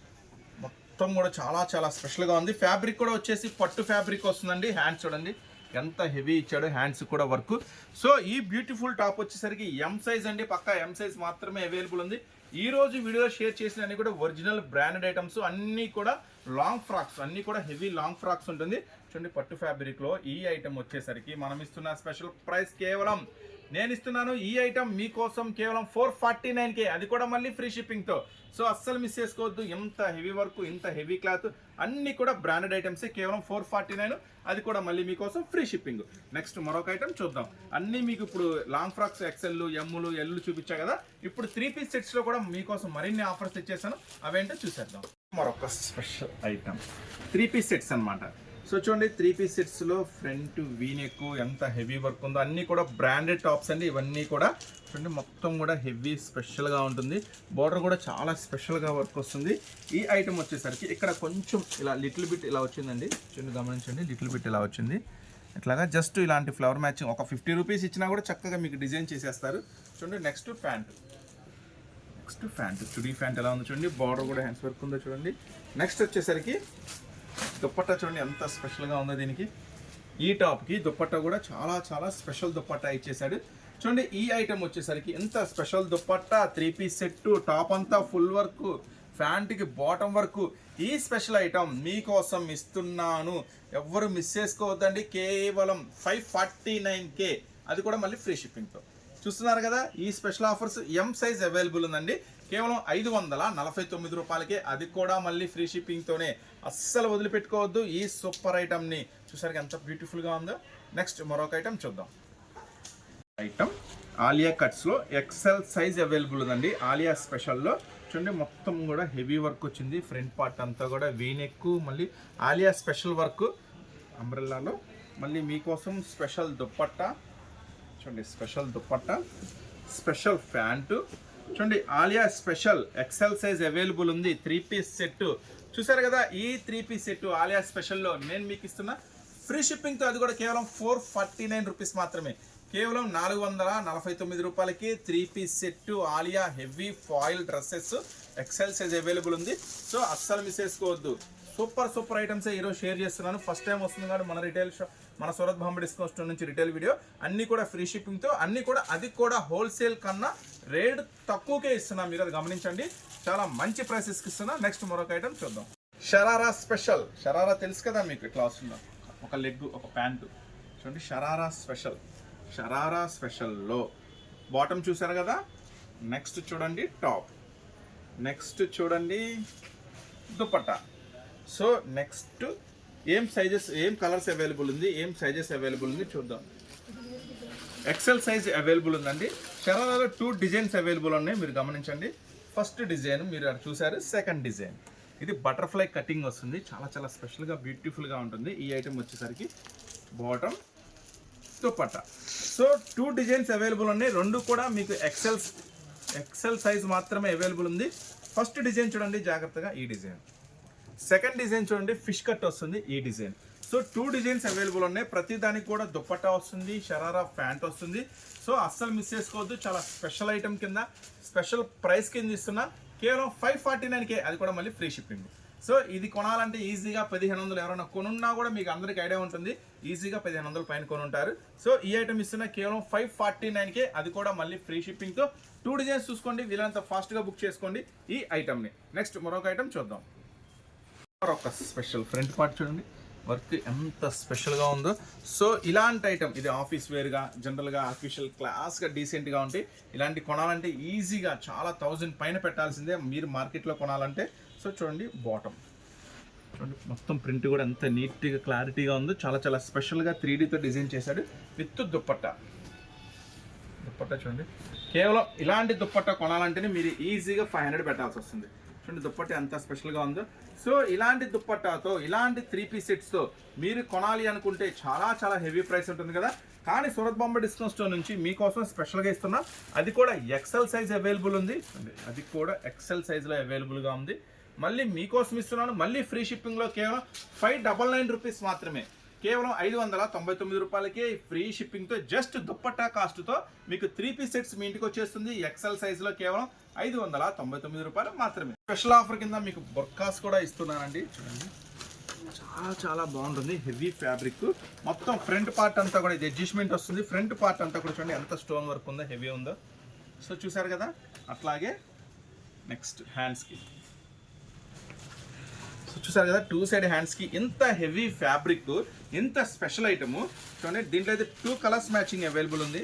మొత్తం కూడా చాలా చాలా స్పెషల్గా ఉంది. ఫ్యాబ్రిక్ కూడా వచ్చేసి పట్టు ఫ్యాబ్రిక్ వస్తుందండి. హ్యాండ్స్ చూడండి ఎంత హెవీ ఇచ్చాడు, హ్యాండ్స్ కూడా వర్క్. సో ఈ బ్యూటిఫుల్ టాప్ వచ్చేసరికి ఎం సైజ్ అండి, పక్కా ఎం సైజ్ మాత్రమే అవైలబుల్ ఉంది. ఈ రోజు వీడియోలో షేర్ చేసిన అన్ని కూడా ఒరిజినల్ బ్రాండెడ్ ఐటమ్స్, అన్నీ కూడా లాంగ్ ఫ్రాక్స్, అన్నీ కూడా హెవీ లాంగ్ ఫ్రాక్స్ ఉంటుంది. చూడండి పట్టు ఫ్యాబ్రిక్లో ఈ ఐటమ్ వచ్చేసరికి మనం ఇస్తున్న స్పెషల్ ప్రైస్ కేవలం, నేను ఇస్తున్నాను ఈ ఐటమ్ మీకోసం కేవలం 449కే, అది కూడా మళ్ళీ ఫ్రీ షిప్పింగ్తో. సో అస్సలు మిస్ చేసుకోవద్దు. ఎంత హెవీ వర్క్, ఇంత హెవీ క్లాత్, అన్నీ కూడా బ్రాండెడ్ ఐటమ్స్, కేవలం 449, అది కూడా మళ్ళీ మీకోసం ఫ్రీ షిప్పింగ్. నెక్స్ట్ మరొక ఐటమ్ చూద్దాం. అన్నీ మీకు ఇప్పుడు లాంగ్ ఫ్రాక్స్ ఎక్సెల్, ఎమ్ములు, ఎల్లు చూపించా కదా, ఇప్పుడు 3 పీస్ సెట్స్లో కూడా మీకోసం మరిన్ని ఆఫర్స్ ఇచ్చేసాను, అవేంటో చూసేద్దాం. మరొక స్పెషల్ ఐటమ్ 3 పీస్ సెట్స్ అనమాట. సో చూడండి 3 పీస్ సెట్స్లో ఫ్రంట్ వీనెక్ ఎంత హెవీ వర్క్ ఉందో, అన్నీ కూడా బ్రాండెడ్ టాప్స్ అండి. ఇవన్నీ కూడా చూడండి మొత్తం కూడా హెవీ స్పెషల్గా ఉంటుంది, బార్డర్ కూడా చాలా స్పెషల్గా వర్క్ వస్తుంది. ఈ ఐటమ్ వచ్చేసరికి ఇక్కడ కొంచెం ఇలా లిటిల్ బిట్ ఇలా వచ్చిందండి, చూడండి గమనించండి, లిటిల్ బిట్ ఇలా వచ్చింది. ఇట్లాగా జస్ట్ ఇలాంటి ఫ్లవర్ మ్యాచింగ్ ఒక 50 రూపీస్ ఇచ్చినా కూడా చక్కగా మీకు డిజైన్ చేసేస్తారు. చూడండి నెక్స్ట్ ప్యాంట్, చుడీ ప్యాంట్ ఎలా ఉందో చూడండి, బార్డర్ కూడా హ్యాండ్స్ వర్క్ ఉందో చూడండి. నెక్స్ట్ వచ్చేసరికి దుప్పట్టా చూడండి ఎంత స్పెషల్గా ఉందో దీనికి. ఈ టాప్కి దుప్పట్టా కూడా చాలా చాలా స్పెషల్ దుప్పట్టా ఇచ్చేసాడు. చూడండి ఈ ఐటమ్ వచ్చేసరికి ఎంత special dupatta, 3 piece set, top అంతా ఫుల్ వర్క్, ప్యాంట్కి బాటమ్ వర్క్. ఈ స్పెషల్ ఐటమ్ మీకోసం ఇస్తున్నాను, ఎవ్వరు మిస్ చేసుకోవద్దండి. కేవలం 549కే, అది కూడా మళ్ళీ ఫ్రీ షిప్పింగ్తో. చూస్తున్నారు కదా ఈ special offers. M size available ఉందండి, కేవలం 549 రూపాయలకే, అది కూడా మళ్ళీ ఫ్రీ షిప్పింగ్తోనే. అస్సలు వదిలిపెట్టుకోవద్దు ఈ సూపర్ ఐటమ్ని. చూసారు ఎంత బ్యూటిఫుల్గా ఉందో. నెక్స్ట్ మరొక ఐటమ్ చూద్దాం. ఐటమ్ ఆలియా కట్స్లో XL సైజ్ అవైలబుల్ ఉందండి. ఆలియా స్పెషల్లో చూడండి మొత్తం కూడా హెవీ వర్క్ వచ్చింది, ఫ్రంట్ పార్ట్ అంతా కూడా వీనెక్, మళ్ళీ ఆలియా స్పెషల్ వర్క్ అంబ్రెల్లాలో. మళ్ళీ మీకోసం స్పెషల్ దుప్పట్టా చూడండి, స్పెషల్ దుప్పట్టా, స్పెషల్ ప్యాంటు చూడండి. Alia special XL size available ఉంది. 3 పీస్ సెట్ చూసారు కదా, ఈ 3 పీస్ సెట్ ఆలియా స్పెషల్లో నేను మీకు ఇస్తున్న ఫ్రీ షిప్పింగ్తో, అది కూడా కేవలం 449 రూపీస్ మాత్రమే. కేవలం 449 రూపాయలకి 3 piece set Alia heavy foil dresses XL size available ఉంది. సో అస్సలు మిస్ చేసుకోవద్దు. సూపర్ ఐటమ్స్ ఈరోజు షేర్ చేస్తున్నాను. ఫస్ట్ టైం వస్తుంది కానీ మన రిటైల్ షాప్, మన సూరత్ బాంబే డిస్కౌంట్ స్టోర్ నుంచి రిటైల్ వీడియో అన్నీ కూడా ఫ్రీ షిప్పింగ్తో, అన్నీ కూడా అది కూడా హోల్సేల్ కన్నా రేట్ తక్కువకే ఇస్తున్నా. మీరు అది గమనించండి, చాలా మంచి ప్రైసెస్కి ఇస్తున్నా. నెక్స్ట్ మరొక ఐటమ్ చూద్దాం. షరారా స్పెషల్. షరారా తెలుసు కదా మీకు, ఇట్లా వస్తుందా, ఒక లెగ్ ఒక ప్యాంటు. చూడండి షరారా స్పెషల్. షరారా స్పెషల్లో బాటమ్ చూసారు కదా. నెక్స్ట్ చూడండి టాప్. నెక్స్ట్ చూడండి దుపట్టా. సో నెక్స్ట్ ఏం సైజెస్, ఏం కలర్స్ అవైలబుల్ ఉంది, ఏం సైజెస్ అవైలబుల్ ఉంది చూద్దాం. ఎక్సెల్ సైజ్ అవైలబుల్ ఉందండి. షరారాలో 2 డిజైన్స్ అవైలబుల్ ఉన్నాయి, మీరు గమనించండి. ఫస్ట్ డిజైన్ మీరు చూసారు. సెకండ్ డిజైన్ ఇది బటర్ఫ్లై కటింగ్ వస్తుంది, చాలా స్పెషల్గా బ్యూటిఫుల్గా ఉంటుంది. ఈ ఐటమ్ వచ్చేసరికి bottom dupatta. So 2 designs available ఉన్నాయి, రెండు కూడా మీకు ఎక్సెల్ సైజ్ మాత్రమే అవైలబుల్ ఉంది. ఫస్ట్ డిజైన్ చూడండి జాగ్రత్తగా, ఈ డిజైన్. సెకండ్ డిజైన్ చూడండి, ఫిష్ కట్ వస్తుంది, ఈ డిజైన్. సో 2 డిజైన్స్ అవైలబుల్ ఉన్నాయి. ప్రతి దానికి కూడా దుపట్టా వస్తుంది, షరారా ప్యాంట్ వస్తుంది. సో అస్సలు మిస్ చేసుకోవద్దు. చాలా స్పెషల్ ఐటమ్ కింద, స్పెషల్ ప్రైస్ కింద ఇస్తున్నా. కేవలం 549కే, అది కూడా మళ్ళీ ఫ్రీ షిప్పింగ్. సో ఇది కొనాలంటే ఈజీగా 1500, ఎవరైనా కొనున్నా కూడా మీకు అందరికి ఐడియా ఉంటుంది, ఈజీగా 1500 పైన కొనుంటారు. సో ఈ ఐటమ్ ఇస్తున్నా కేవలం 549కే, అది కూడా మళ్ళీ ఫ్రీ షిప్పింగ్తో. 2 డిజైన్స్ చూసుకోండి, వీళ్ళంతా ఫాస్ట్గా బుక్ చేసుకోండి ఈ ఐటమ్ని. నెక్స్ట్ మరొక ఐటమ్ చూద్దాం. మరొక స్పెషల్ ఫ్రంట్ పార్ట్ చూడండి, వర్క్ ఎంత స్పెషల్గా ఉందో. సో ఇలాంటి ఐటమ్, ఇది ఆఫీస్ వేర్గా, జనరల్గా అఫీషియల్ క్లాస్గా డీసెంట్గా ఉంటాయి. ఇలాంటి కొనాలంటే ఈజీగా చాలా 1000 పైన పెట్టాల్సిందే మీరు మార్కెట్లో కొనాలంటే. సో చూడండి బాటమ్ చూడండి, మొత్తం ప్రింట్ కూడా ఎంత నీట్గా క్లారిటీగా ఉందో. చాలా స్పెషల్గా 3Dతో డిజైన్ చేశాడు విత్ దుపట్టా. దుపట్టా చూడండి, కేవలం ఇలాంటి దుపట్టా కొనాలంటేనే మీరు ఈజీగా 500 పెట్టాల్సి వస్తుంది. చూడండి దుపట్టా ఎంత స్పెషల్గా ఉందో. సో ఇలాంటి దుపట్టాతో, ఇలాంటి 3 పీస్ సెట్స్తో మీరు కొనాలి అనుకుంటే చాలా హెవీ ప్రైస్ ఉంటుంది కదా. కానీ సూరత్ బాంబే డిస్కౌంట్ స్టోర్ నుంచి మీకోసం స్పెషల్గా ఇస్తున్నా. అది కూడా ఎక్సెల్ సైజ్ అవైలబుల్ ఉంది, అది కూడా ఎక్సెల్ సైజ్లో అవైలబుల్గా ఉంది. మళ్ళీ మీకోసం ఇస్తున్నాను, మళ్ళీ ఫ్రీ షిప్పింగ్లో కేవలం 599 రూపీస్ మాత్రమే. కేవలం 599 రూపాయలకే ఫ్రీ షిప్పింగ్తో, జస్ట్ దుపట్టా కాస్ట్తో మీకు 3 పీస్ సెట్స్ మీ ఇంటికి వచ్చేస్తుంది. ఎక్సెల్ సైజులో కేవలం 599 రూపాయలు మాత్రమే. స్పెషల్ ఆఫర్ కింద మీకు బొర్కాస్ కూడా ఇస్తున్నానండి. చూడండి చాలా బాగుంటుంది, హెవీ ఫ్యాబ్రిక్. మొత్తం ఫ్రంట్ పార్ట్ అంతా కూడా ఇది అడ్జస్ట్మెంట్ వస్తుంది. ఫ్రంట్ పార్ట్ అంతా కూడా చూడండి ఎంత స్టోన్ వర్క్ ఉందో, హెవీ ఉందో. సో చూసారు కదా. అట్లాగే నెక్స్ట్ హ్యాండ్స్కి, సో చూసారు కదా 2 సైడ్ హ్యాండ్స్కి ఇంత హెవీ ఫ్యాబ్రిక్, ఇంత స్పెషల్ ఐటము చూడండి. దీంట్లో అయితే 2 కలర్స్ మ్యాచింగ్ అవైలబుల్ ఉంది.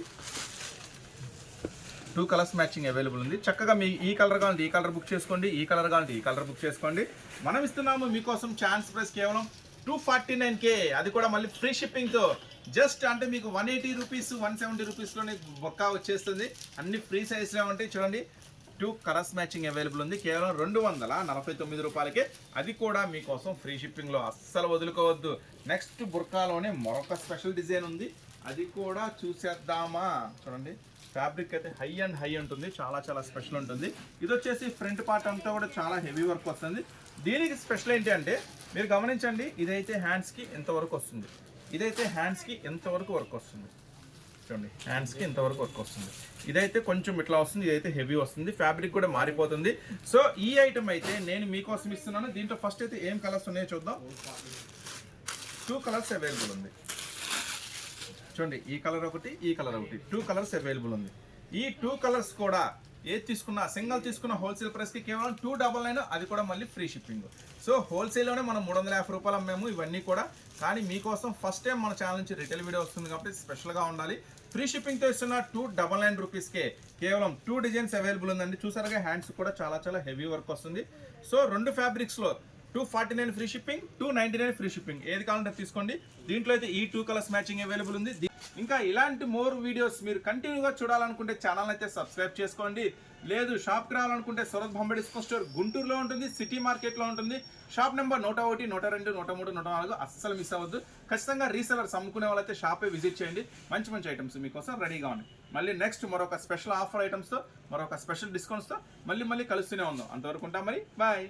2 కలర్స్ మ్యాచింగ్ అవైలబుల్ ఉంది. చక్కగా మీ ఈ కలర్ కావాలంటే ఈ కలర్ బుక్ చేసుకోండి, ఈ కలర్ కావాలంటే ఈ కలర్ బుక్ చేసుకోండి. మనం ఇస్తున్నాము మీకోసం ఛాన్స్ ప్రైస్ కేవలం 249కే, అది కూడా మళ్ళీ ఫ్రీ షిప్పింగ్తో. జస్ట్ అంటే మీకు 180 రూపీస్, 170 రూపీస్లోనే బొక్కా వచ్చేస్తుంది. అన్ని ఫ్రీ సైజ్లో ఉంటాయి. చూడండి 2 కలర్స్ మ్యాచింగ్ అవైలబుల్ ఉంది, కేవలం 249 రూపాయలకే, అది కూడా మీకోసం ఫ్రీ షిప్పింగ్లో. అస్సలు వదులుకోవద్దు. నెక్స్ట్ బుర్కాలోనే మరొక స్పెషల్ డిజైన్ ఉంది, అది కూడా చూసేద్దామా. చూడండి ఫ్యాబ్రిక్ అయితే హై ఉంటుంది, చాలా స్పెషల్ ఉంటుంది. ఇది వచ్చేసి ఫ్రంట్ పార్ట్ అంతా కూడా చాలా హెవీ వర్క్ వస్తుంది. దీనికి స్పెషల్ ఏంటి అంటే మీరు గమనించండి, ఇదైతే హ్యాండ్స్కి ఎంతవరకు వస్తుంది, ఇదైతే హ్యాండ్స్కి ఎంతవరకు వర్క్ వస్తుంది. చూడండి హ్యాండ్స్కి ఎంతవరకు వర్క్ వస్తుంది. ఇదైతే కొంచెం ఇట్లా వస్తుంది, ఇదైతే హెవీ వస్తుంది. ఫ్యాబ్రిక్ కూడా మారిపోతుంది. సో ఈ ఐటమ్ అయితే నేను మీకోసం ఇస్తున్నాను. దీంట్లో ఫస్ట్ అయితే ఏం కలర్స్ ఉన్నాయో చూద్దాం. 2 కలర్స్ అవైలబుల్ ఉంది. చూడండి ఈ కలర్ ఒకటి, ఈ కలర్ ఒకటి, 2 కలర్స్ అవైలబుల్ ఉంది. ఈ 2 కలర్స్ కూడా ఏది తీసుకున్నా, సింగల్ తీసుకున్న హోల్సేల్ ప్రైస్కి కేవలం 299, అది కూడా మళ్ళీ ఫ్రీ షిప్పింగ్. సో హోల్సేల్లోనే మనం 350 రూపాయలు అమ్మాము ఇవన్నీ కూడా. కానీ మీకోసం ఫస్ట్ టైం మన ఛానల్ నుంచి రిటైల్ వీడియో వస్తుంది కాబట్టి స్పెషల్గా ఉండాలి. ఫ్రీ షిప్పింగ్తో ఇస్తున్న 299 రూపీస్కే కేవలం 2 డిజైన్స్ అవైలబుల్ ఉందండి. చూసారుగా హ్యాండ్స్ కూడా చాలా హెవీ వర్క్ వస్తుంది. So 2 ఫ్యాబ్రిక్స్లో 249 free shipping, 299 free shipping, ఏది కావాలంటే తీసుకోండి. దీంట్లో అయితే ఈ 2 కలర్స్ మ్యాచింగ్ అవైలబుల్ ఉంది. ఇంకా ఇలాంటి మోర్ వీడియోస్ మీరు కంటిన్యూగా చూడాలనుకుంటే ఛానల్ అయితే సబ్స్క్రైబ్ చేసుకోండి. లేదు షాప్కి రావాలనుకుంటే సూరత్ బాంబే డిస్కౌంట్ స్టోర్ గుంటూరులో ఉంటుంది, సిటీ మార్కెట్లో ఉంటుంది. Shop number 101, 102, 103, 104. అస్సలు మిస్ అవ్వద్దు. ఖచ్చితంగా రీసెలర్స్ అమ్ముకునే వాళ్ళైతే షాపే విజిట్ చేయండి. మంచి ఐటమ్స్ మీకోసం రెడీగా ఉన్నాయి. మళ్ళీ నెక్స్ట్ మరొక స్పెషల్ ఆఫర్ ఐటమ్స్తో, మరొక స్పెషల్ డిస్కౌంట్స్తో మళ్ళీ కలుస్తూనే ఉందాం. అంతవరకు ఉంటాం మరి, బాయ్.